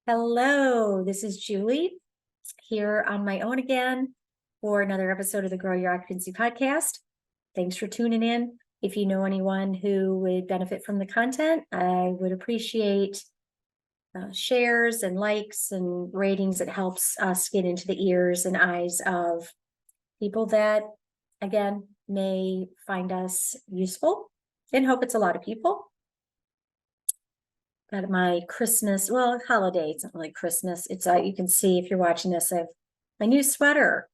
Hello, this is Julie here on my own again for another episode of the Grow Your Occupancy podcast. Thanks for tuning in. If you know anyone who would benefit from the content, I would appreciate shares and likes and ratings. It helps us get into the ears and eyes of people that, again, may find us useful, and hope it's a lot of people. Got my Christmas, holiday. It's not really Christmas. It's you can see if you're watching this, I have my new sweater.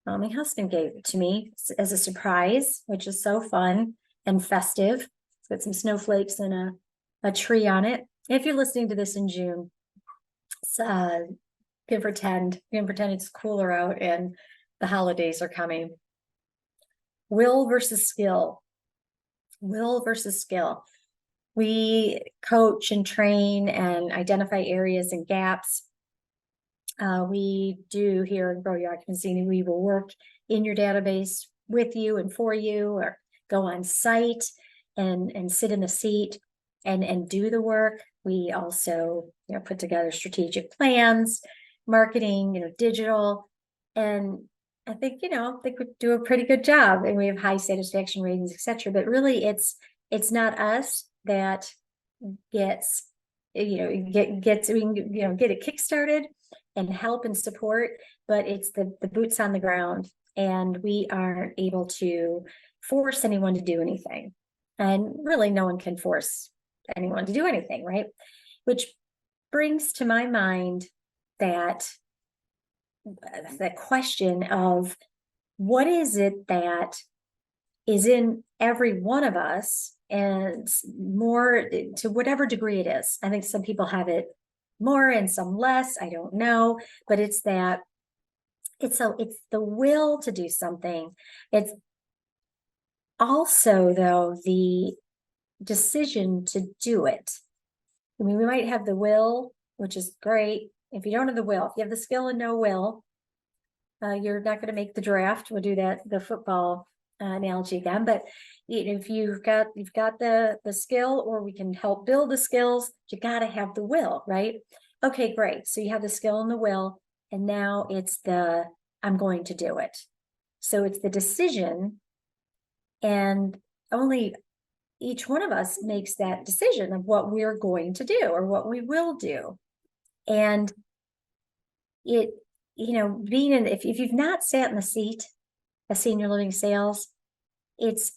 My husband gave it to me as a surprise, which is so fun and festive. It's got some snowflakes and a tree on it. If you're listening to this in June, it's, can pretend it's cooler out and the holidays are coming. Will versus skill. Will versus skill. We coach and train and identify areas and gaps. We do here in Grow Your Occupancy. We will work in your database with you and for you, or go on site and sit in the seat and do the work. We also, put together strategic plans, marketing, digital, and I think, we do a pretty good job, and we have high satisfaction ratings, etc. But really, it's not us that gets we can get it kickstarted and help and support, but it's the boots on the ground, and we aren't able to force anyone to do anything, and really no one can force anyone to do anything, right? Which brings to my mind that question of what is it that is in every one of us, and more to whatever degree it is. I think some people have it more and some less. I don't know, but it's the will to do something. It's also, though, the decision to do it. I mean, we might have the will, which is great. If you don't have the will, if you have the skill and no will, you're not going to make the draft. We'll do that, the football analogy again. But if you've got the skill, or we can help build the skills, you got to have the will, right? Okay, great. So you have the skill and the will, and now it's I'm going to do it. So it's the decision, and only each one of us makes that decision of what we're going to do or what we will do. And it, being in, if you've not sat in the seat of senior living sales, it's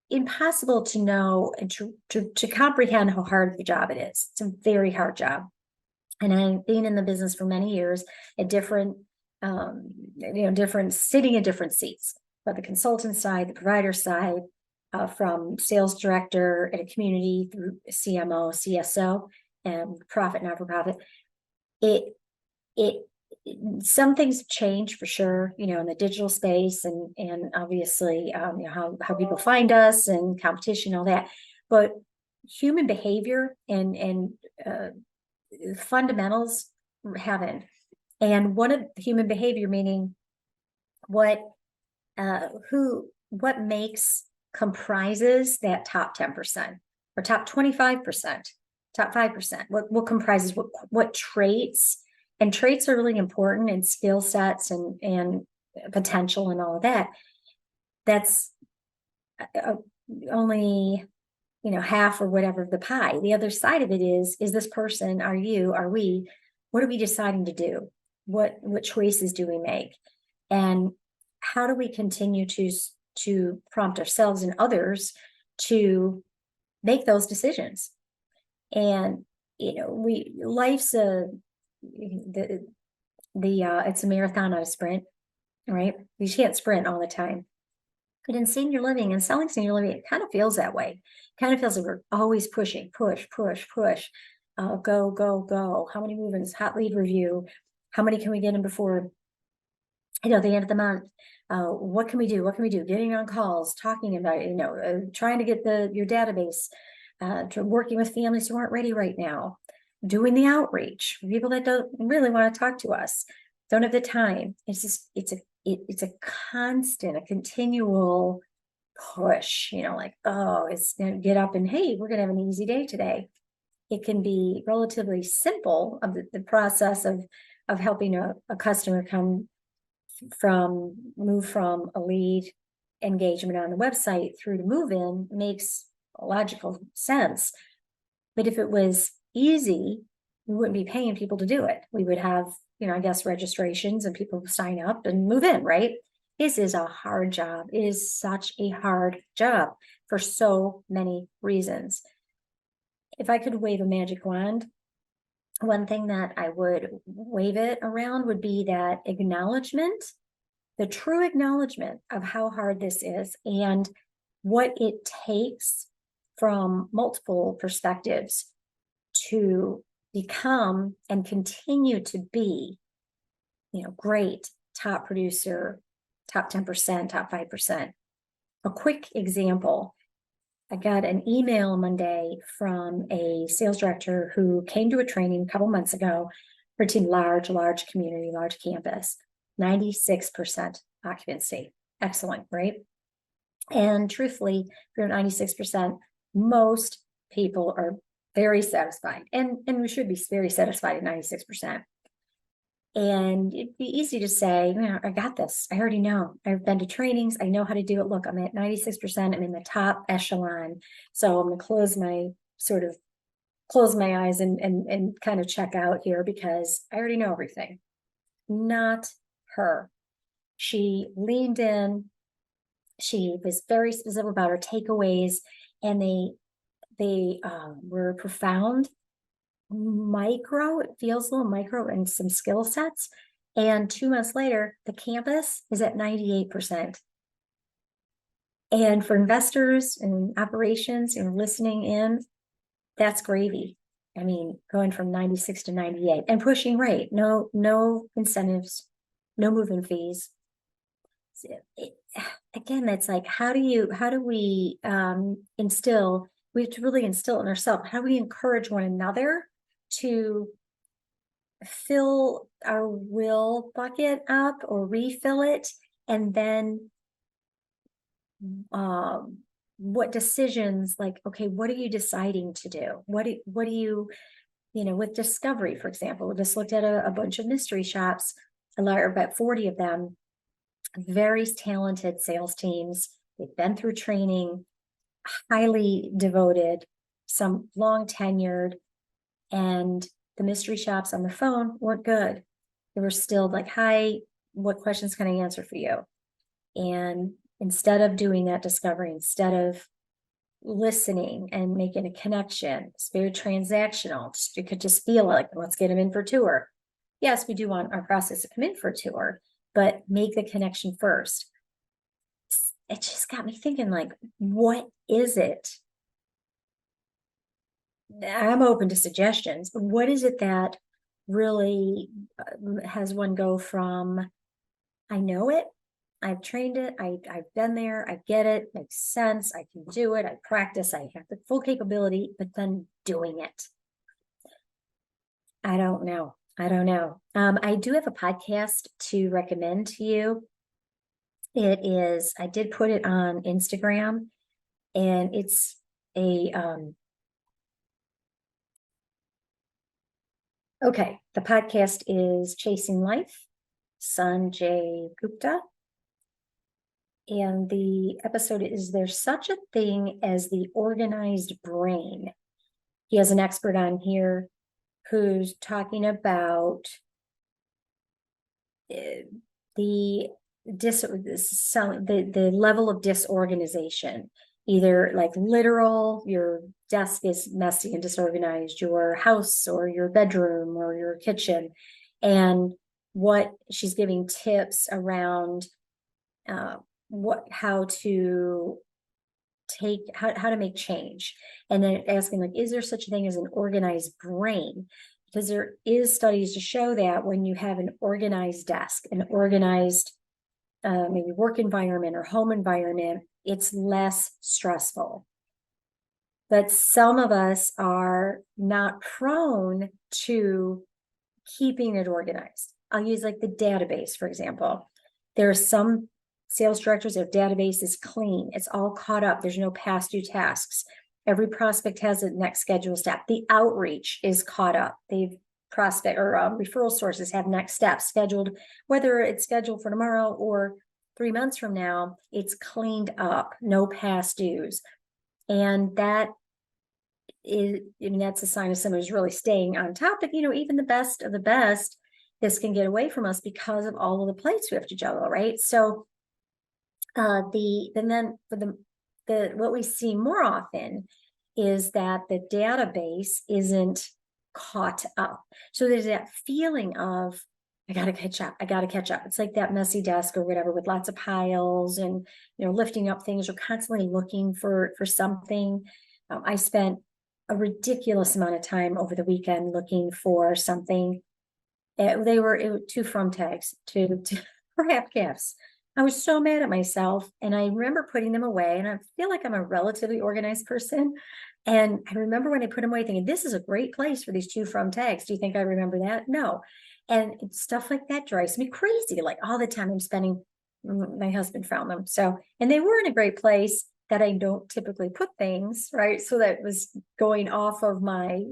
impossible to know and to comprehend how hard the job it is. It's a very hard job. And I've been in the business for many years at different sitting in different seats, but the consultant side, the provider side, from sales director at a community through CMO, CSO, and profit, not for profit. Some things have changed for sure, in the digital space, and obviously, how people find us and competition, all that. But human behavior and fundamentals haven't. And one of human behavior, meaning what comprises that top 10% or top 25%, top 5%, what comprises what traits. And traits are really important, and skill sets and potential and all of that. That's only, half or whatever of the pie. The other side of it is this person, are we, what are we deciding to do? What choices do we make? And how do we continue to prompt ourselves and others to make those decisions? And, life's it's a marathon, not a sprint, right? You can't sprint all the time. But in senior living and selling senior living, it kind of feels that way. It kind of feels like we're always pushing, push, go, go, go. How many movements? Hot lead review. How many can we get in before, the end of the month? What can we do? Getting on calls, talking about it, trying to get your database, working with families who aren't ready right now. Doing the outreach, people that don't really want to talk to us, don't have the time. It's just, it's a constant, a continual push, it's going to get up and, hey, we're going to have an easy day today. it can be relatively simple of the process of helping a customer move from a lead engagement on the website through to move in makes logical sense. But if it was easy, we wouldn't be paying people to do it. We would have, I guess, registrations and people sign up and move in, right? This is a hard job. It is such a hard job for so many reasons. If I could wave a magic wand, one thing that I would wave it around would be that acknowledgement, the true acknowledgement of how hard this is and what it takes from multiple perspectives to become and continue to be, great top producer, top 10%, top 5%. A quick example, I got an email Monday from a sales director who came to a training a couple months ago for a large community, large campus, 96% occupancy. Excellent, right? And truthfully, if you're 96%, most people are very satisfied. And we should be very satisfied at 96%. And it'd be easy to say, I got this. I already know. I've been to trainings. I know how to do it. Look, I'm at 96%. I'm in the top echelon. So I'm going to close my eyes and kind of check out here because I already know everything. Not her. She leaned in. She was very specific about her takeaways, and they were profound. It feels a little micro and some skill sets. And 2 months later, the campus is at 98%. And for investors and operations and listening in, that's gravy. I mean, going from 96 to 98 and pushing rate, no incentives, no move-in fees. Again, it's like, how do we instill, we have to really instill in ourselves, how do we encourage one another to fill our will bucket up or refill it, and then what decisions, like, okay, what are you deciding to do? What do you, with discovery, for example, we just looked at a bunch of mystery shops, about 40 of them, very talented sales teams. They've been through training, highly devoted, some long tenured, and the mystery shops on the phone weren't good. They were still like, hi, what questions can I answer for you? And instead of doing that discovery, instead of listening and making a connection, it's very transactional. You could just feel like, let's get them in for a tour. Yes, we do want our process to come in for a tour, but make the connection first. It just got me thinking, like, what is it? I'm open to suggestions. What is it that really has one go from, I know it, I've trained it, I've been there, I get it, makes sense, I can do it, I practice, I have the full capability, but then doing it. I don't know. I do have a podcast to recommend to you. I did put it on Instagram, and it's the podcast is Chasing Life, Sanjay Gupta. And the episode is There's Such a Thing as the Organized Brain. He has an expert on here who's talking about the level of disorganization, either like literal, your desk is messy and disorganized, your house or your bedroom or your kitchen, and what she's giving tips around how to make change, and then asking, like, is there such a thing as an organized brain? Because there is studies to show that when you have an organized desk, an organized maybe work environment or home environment, it's less stressful. But some of us are not prone to keeping it organized. I'll use like the database, for example. There are some sales directors, their database is clean. It's all caught up. There's no past due tasks. Every prospect has a next schedule step. The outreach is caught up. They've prospect or referral sources have next steps scheduled, whether it's scheduled for tomorrow or 3 months from now, it's cleaned up, no past dues. And that is, I mean, that's a sign of someone who's really staying on top. But, even the best of the best, this can get away from us because of all of the plates we have to juggle, right? So then for the what we see more often is that the database isn't caught up. So there's that feeling of, I gotta catch up. It's like that messy desk or whatever with lots of piles and, lifting up things or constantly looking for something. I spent a ridiculous amount of time over the weekend looking for something. They were 2 from tags to for half calves. I was so mad at myself, and I remember putting them away, and I feel like I'm a relatively organized person. And I remember when I put them away thinking, this is a great place for these 2 from tags. Do you think I remember that? No. And stuff like that drives me crazy. Like all the time I'm spending, my husband found them. So, and they were in a great place that I don't typically put things, right? So that was going off of my,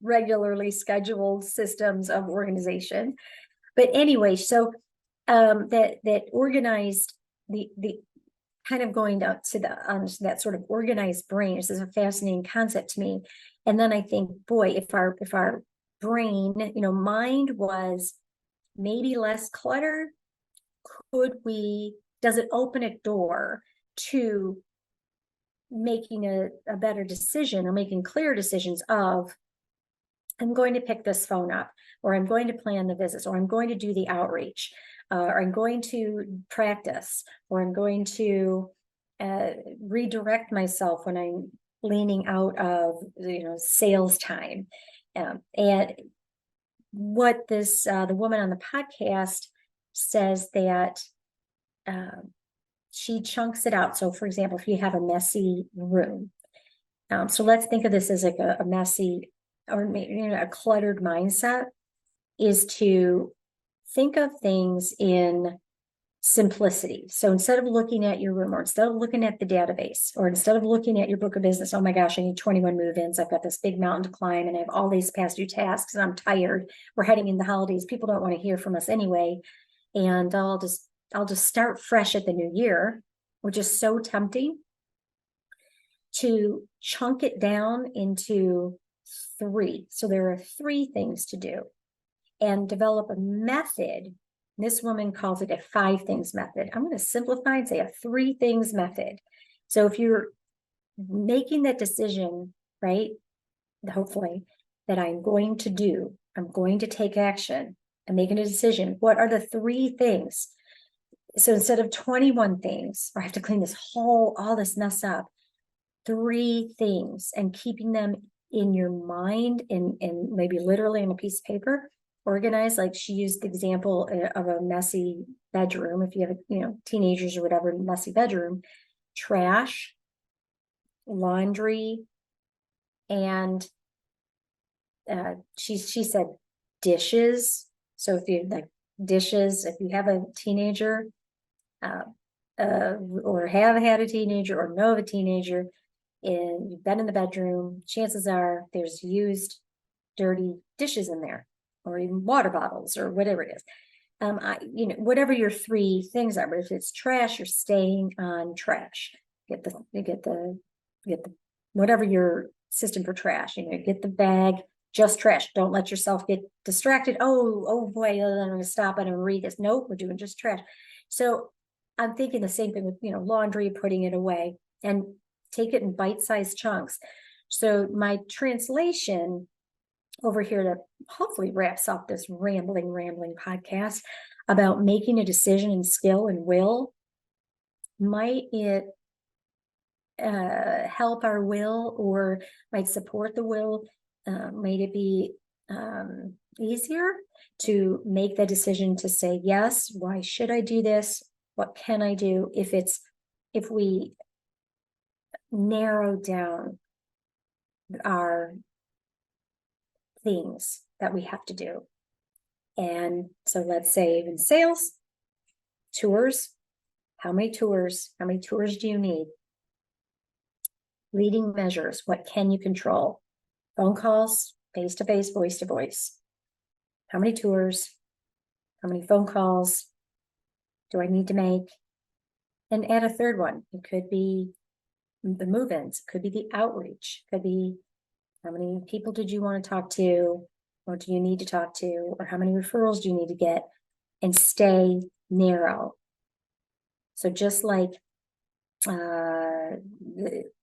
regularly scheduled systems of organization. But anyway, so that organized the kind of going out to that sort of organized brain. This is a fascinating concept to me. And then I think, boy, if our brain, mind was maybe less cluttered, does it open a door to making a better decision or making clear decisions of, I'm going to pick this phone up, or I'm going to plan the visits, or I'm going to do the outreach, or I'm going to practice, or I'm going to redirect myself when I'm leaning out of, sales time. And what the woman on the podcast says that she chunks it out. So for example, if you have a messy room, so let's think of this as like a messy or maybe a cluttered mindset, is to think of things in simplicity. So instead of looking at your room, or instead of looking at the database, or instead of looking at your book of business, oh my gosh, I need 21 move-ins. I've got this big mountain to climb and I have all these past due tasks and I'm tired. We're heading in the holidays. People don't want to hear from us anyway. And I'll just start fresh at the new year, which is so tempting. To chunk it down into 3. So there are 3 things to do and develop a method. This woman calls it a 5 things method. I'm going to simplify and say a 3 things method. So if you're making that decision, right, hopefully, that I'm going to take action, I'm making a decision. What are the 3 things? So instead of 21 things, or I have to clean all this mess up, 3 things, and keeping them in your mind and maybe literally on a piece of paper, organized. Like she used the example of a messy bedroom. If you have, teenagers or whatever, messy bedroom, trash, laundry, and she said dishes. So if you like dishes, if you have a teenager, or have had a teenager or know of a teenager, and you've been in the bedroom, chances are there's used dirty dishes in there, or even water bottles or whatever it is. Whatever your 3 things are, but if it's trash, you're staying on trash. Get the whatever your system for trash, get the bag, just trash. Don't let yourself get distracted. Oh boy, I'm going to stop and read this. Nope, we're doing just trash. So I'm thinking the same thing with, laundry, putting it away, and take it in bite-sized chunks. So my translation over here that hopefully wraps up this rambling podcast about making a decision in skill and will. Might it help our will, or might support the will? Might it be easier to make the decision to say, yes, why should I do this? What can I do? If we narrow down our things that we have to do. And so let's say in sales, tours, how many tours do you need? leading measures. What can you control? Phone calls, face to face, voice to voice. How many tours? How many phone calls do I need to make? And add a third one. It could be the move-ins, it could be the outreach, it could be how many people did you want to talk to, or do you need to talk to, or how many referrals do you need to get, and stay narrow. So just like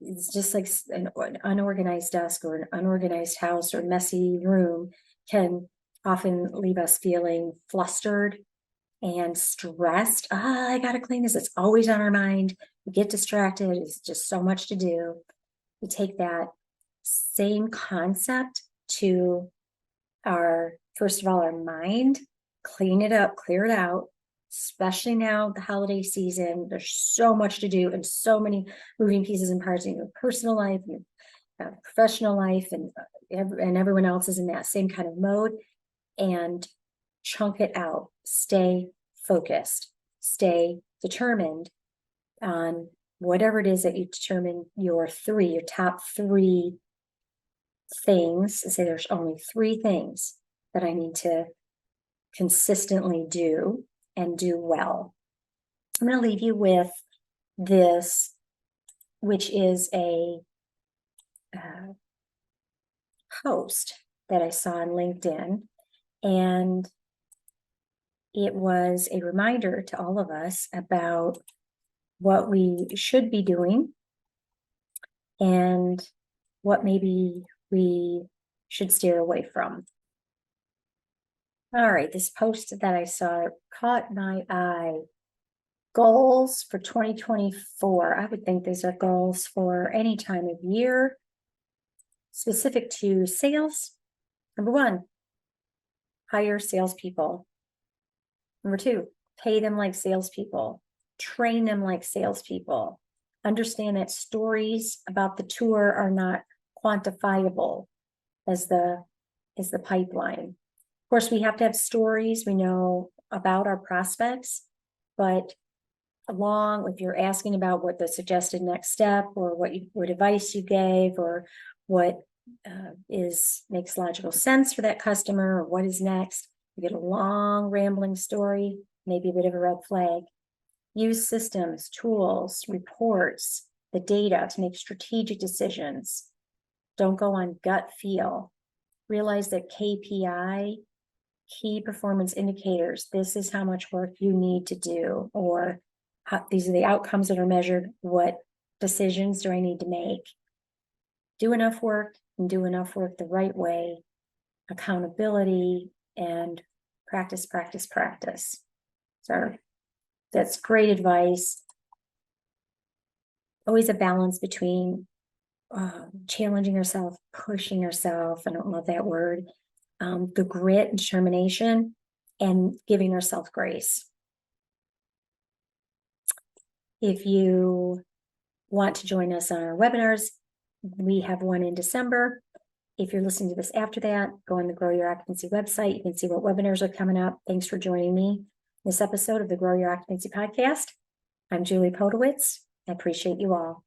it's just like an unorganized desk or an unorganized house or messy room can often leave us feeling flustered and stressed. I gotta clean this. It's always on our mind. We get distracted. It's just so much to do. We take that same concept to first of all, our mind, clean it up, clear it out, especially now the holiday season. There's so much to do and so many moving pieces and parts in your personal life, and your professional life, and everyone else is in that same kind of mode. And chunk it out, stay focused, stay determined on whatever it is that you determine your top three things, and say there's only 3 things that I need to consistently do and do well. I'm going to leave you with this, which is a post that I saw on LinkedIn, and it was a reminder to all of us about what we should be doing and what maybe we should steer away from. All right, this post that I saw caught my eye. Goals for 2024. I would think these are goals for any time of year, specific to sales. Number 1, hire salespeople. Number 2, pay them like salespeople. Train them like salespeople. Understand that stories about the tour are not quantifiable as the pipeline. Of course, we have to have stories we know about our prospects, but if you're asking about what the suggested next step, or what advice you gave, or what makes logical sense for that customer, or what is next, you get a long rambling story, maybe a bit of a red flag. Use systems, tools, reports, the data to make strategic decisions. Don't go on gut feel. Realize that KPI, key performance indicators, this is how much work you need to do, or these are the outcomes that are measured. What decisions do I need to make? Do enough work, and do enough work the right way. Accountability and practice, practice, practice. So that's great advice. Always a balance between challenging yourself, pushing yourself. I don't love that word. The grit and determination, and giving yourself grace. If you want to join us on our webinars, we have one in December. If you're listening to this after that, go on the Grow Your Occupancy website. You can see what webinars are coming up. Thanks for joining me in this episode of the Grow Your Occupancy podcast. I'm Julie Podewitz. I appreciate you all.